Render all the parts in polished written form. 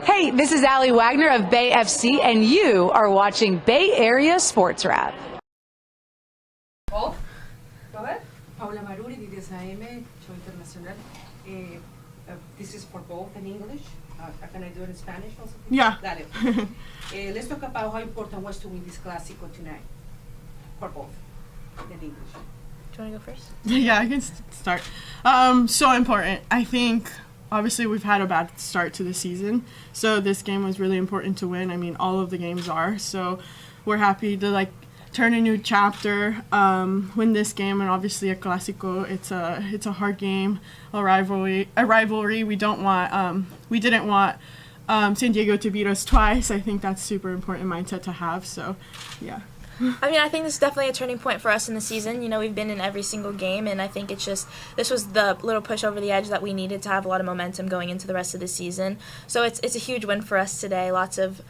Hey, this is Allie Wagner of Bay FC, and you are watching Bay Area Sports Wrap. Go ahead. Paula Maruri, DDS AM, Show Internacional. This is for both in English. Can I do it in Spanish also? Yeah. Dale. Let's talk about how important was to win this Clásico tonight. For both in English. Do you want to go first? Yeah, I can start. So important. I think, obviously, we've had a bad start to the season, so this game was really important to win. I mean, all of the games are, so we're happy to, turn a new chapter, win this game, and obviously a Clásico. It's a hard game, a rivalry. We didn't want San Diego to beat us twice. I think that's super important mindset to have, so, yeah. I mean, I think this is definitely a turning point for us in the season. You know, we've been in every single game, and I think it's just this was the little push over the edge that we needed to have a lot of momentum going into the rest of the season. So it's a huge win for us today. Lots of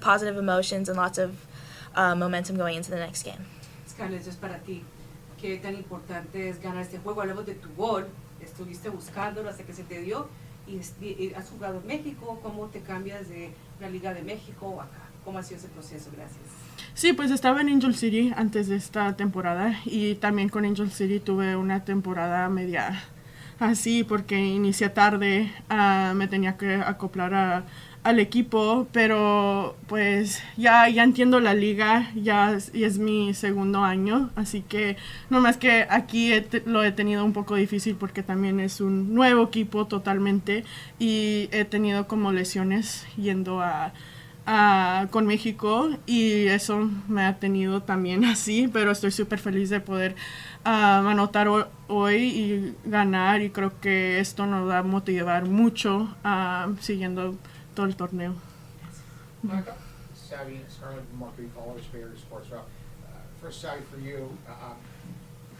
positive emotions and lots of momentum going into the next game. Scarlett, eso es para ti. ¿Qué tan importante es ganar este juego? Hablamos de tu gol. Estuviste buscándolo hasta que se te dio y has jugado en México. ¿Cómo te cambias de la Liga de México acá? ¿Cómo ha sido ese proceso? Gracias. Sí, pues estaba en Angel City antes de esta temporada y también con Angel City tuve una temporada media así porque inicié tarde, me tenía que acoplar al equipo, pero pues ya entiendo la liga, ya es mi segundo año, así que no más que aquí lo he tenido un poco difícil porque también es un nuevo equipo totalmente y he tenido como lesiones yendo con México y eso me ha tenido también así, pero estoy súper feliz de poder anotar hoy y ganar y creo que esto nos va a motivar mucho siguiendo todo el torneo. Savy, Scarlett, Marketing Followers, Bay Area Sports Wrap. First, Savy, for you,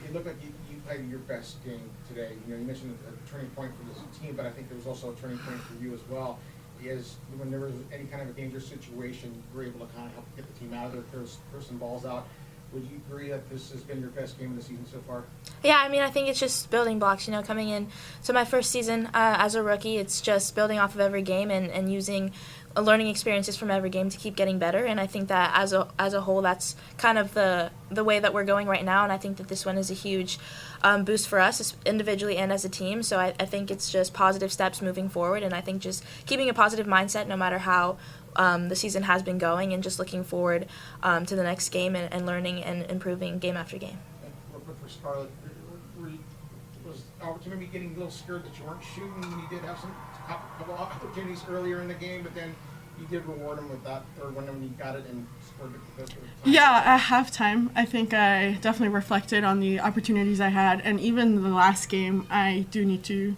it looked like you played your best game today. You mentioned a turning point for this team, but I think there was also a turning point for you as well. Is when there was any kind of a dangerous situation, you were able to kind of help get the team out of there, throw some balls out. Would you agree that this has been your best game of the season so far? Yeah, I mean, I think it's just building blocks, coming in. So my first season as a rookie, it's just building off of every game and using learning experiences from every game to keep getting better. And I think that as a whole, that's kind of the way that we're going right now. And I think that this one is a huge boost for us individually and as a team. So I think it's just positive steps moving forward. And I think just keeping a positive mindset no matter how the season has been going and just looking forward to the next game and learning and improving game after game. Real quick for Scarlett, was Alberton maybe getting a little scared that you weren't shooting? You did have some couple opportunities earlier in the game, but then you did reward him with that third one when you got it and scored the time. Yeah, at halftime, I think I definitely reflected on the opportunities I had, and even the last game, I do need to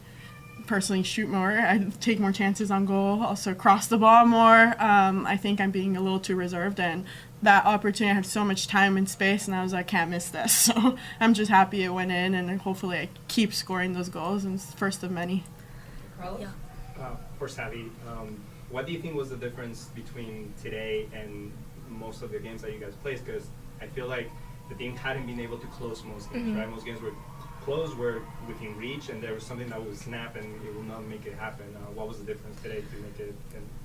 personally shoot more. I take more chances on goal, also cross the ball more. I think I'm being a little too reserved, and that opportunity I had so much time and space, and I was like, I can't miss this. So I'm just happy it went in, and hopefully I keep scoring those goals, and it's first of many. Carlos? Yeah. For Savy, what do you think was the difference between today and most of the games that you guys played? Because I feel like the team hadn't been able to close most games, right? Most games were close, were within reach, and there was something that would snap and it will not make it happen. What was the difference today to make it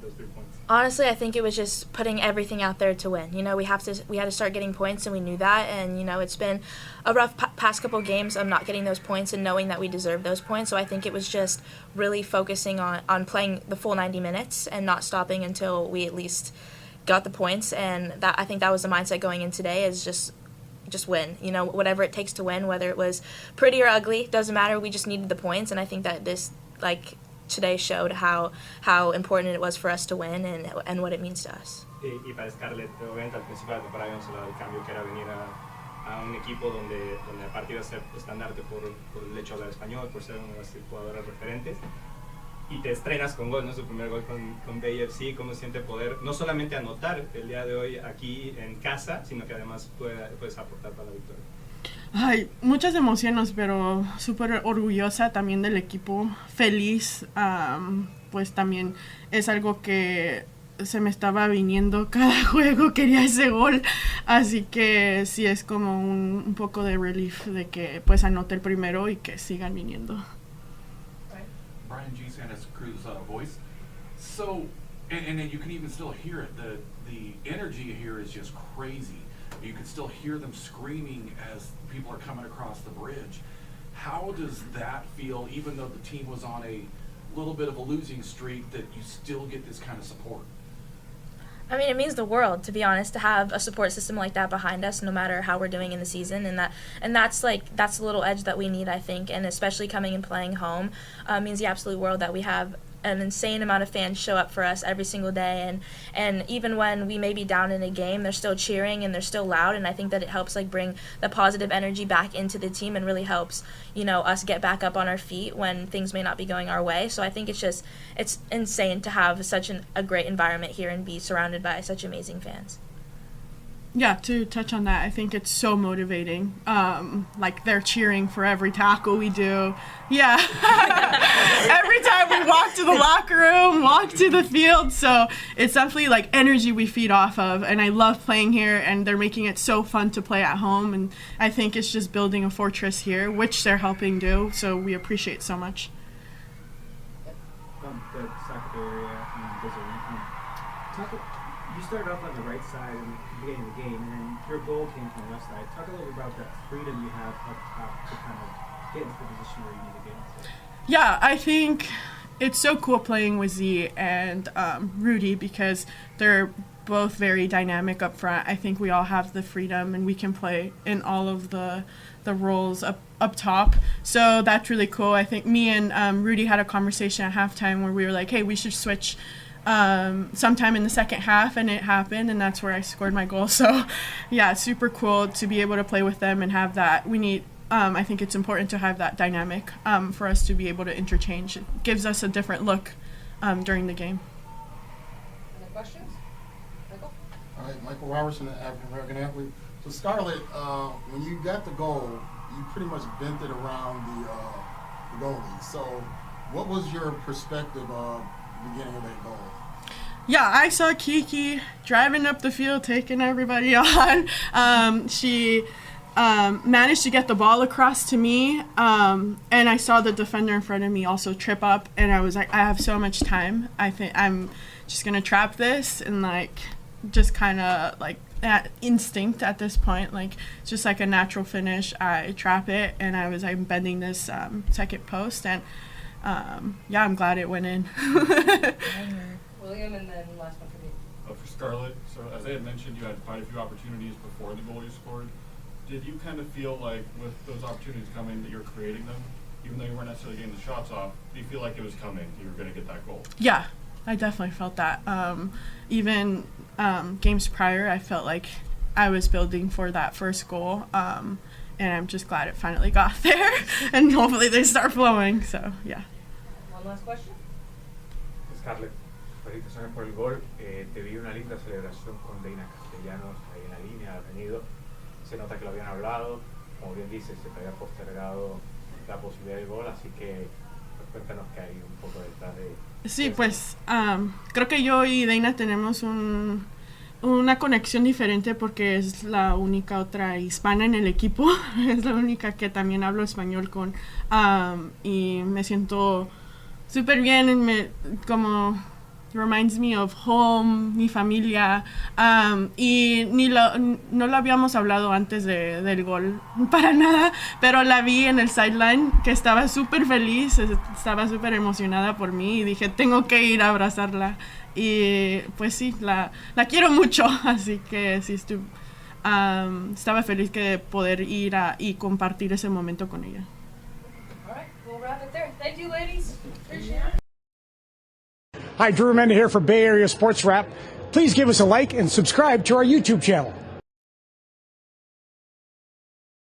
those 3 points? Honestly, I think it was just putting everything out there to win. We had to start getting points, and we knew that. And it's been a rough past couple games of not getting those points and knowing that we deserve those points. So I think it was just really focusing on playing the full 90 minutes and not stopping until we at least got the points. And that I think that was the mindset going in today, is just win. Whatever it takes to win, whether it was pretty or ugly, doesn't matter. We just needed the points, and I think that this today showed how important it was for us to win and what it means to us. Y para Scarlett, obviamente al principio de la temporada habíamos hablado del cambio que era venir a un equipo donde aparte iba a ser estandarte por el hecho de hablar español, por ser uno de los jugadores referentes. Y te estrenas con gol, ¿no? Su primer gol con Bay FC. ¿Cómo se siente poder no solamente anotar el día de hoy aquí en casa, sino que además puedes aportar para la victoria? Ay, muchas emociones, pero súper orgullosa también del equipo, feliz, pues también es algo que se me estaba viniendo cada juego, quería ese gol, así que sí es como un poco de relief de que pues anote el primero y que sigan viniendo. Brian G. Santa Cruz Voice. So And you can even still hear it. The energy here is just crazy. You can still hear them screaming as people are coming across the bridge. How does that feel, even though the team was on a little bit of a losing streak, that you still get this kind of support? I mean, it means the world, to be honest, to have a support system like that behind us, no matter how we're doing in the season, and that's the little edge that we need, I think, and especially coming and playing home means the absolute world that we have an insane amount of fans show up for us every single day, and even when we may be down in a game, they're still cheering and they're still loud, and I think that it helps bring the positive energy back into the team and really helps us get back up on our feet when things may not be going our way. So I think it's insane to have such a great environment here and be surrounded by such amazing fans. Yeah, to touch on that, I think it's so motivating. They're cheering for every tackle we do. Yeah. Every time we walk to the locker room, walk to the field. So it's definitely energy we feed off of. And I love playing here, and they're making it so fun to play at home. And I think it's just building a fortress here, which they're helping do. So we appreciate so much. The soccer area, you started off on the right side in the beginning of the game, and then your goal came from the left side. Talk a little bit about that freedom you have up top to kind of get into the position where you need to get into. Yeah, I think it's so cool playing with Z and Rudy because they're both very dynamic up front. I think we all have the freedom and we can play in all of the roles up top. So that's really cool. I think me and Rudy had a conversation at halftime where we were like, hey, we should switch sometime in the second half, and it happened, and that's where I scored my goal. So yeah, it's super cool to be able to play with them and have that. We need I think it's important to have that dynamic for us to be able to interchange. It gives us a different look during the game. Any questions? Michael? All right, Michael Robertson, an African-American athlete. So Scarlett, when you got the goal, you pretty much bent it around the goalie. So what was your perspective of the beginning of that goal? Yeah, I saw Kiki driving up the field, taking everybody on. She managed to get the ball across to me, and I saw the defender in front of me also trip up, and I was like, I have so much time. I think I'm just going to trap this, and just kind of that instinct at this point, it's just like a natural finish. I trap it, and I'm bending this second post, and yeah, I'm glad it went in. William, and then last one for me. For Scarlett, so as I had mentioned, you had quite a few opportunities before the goal you scored. Did you kind of feel like with those opportunities coming that you're creating them, even though you weren't necessarily getting the shots off? Do you feel like it was coming, you were going to get that goal? Yeah, I definitely felt that. Even games prior, I felt like I was building for that first goal, and I'm just glad it finally got there, and hopefully they start flowing. So yeah. One last question. Scarlett, felicitaciones por el gol. Te vi una linda celebración con Deina Castellanos ahí en la línea, has venido. Se nota que lo habían hablado, como bien dices, se te había postergado la posibilidad del gol, así que cuéntanos qué hay un poco detrás de... Sí, pues creo que yo y Deina tenemos una conexión diferente porque es la única otra hispana en el equipo, es la única que también hablo español con, y me siento súper bien, como reminds me of home, mi familia, y no lo habíamos hablado antes del gol para nada, pero la vi en el sideline que estaba súper feliz, estaba súper emocionada por mí y dije, tengo que ir a abrazarla, y pues sí, la quiero mucho, así que sí, estaba feliz de poder ir y compartir ese momento con ella. All right, we'll wrap it there. Thank you, ladies. Appreciate it. Hi, Drew Amanda here for Bay Area Sports Wrap. Please give us a like and subscribe to our YouTube channel.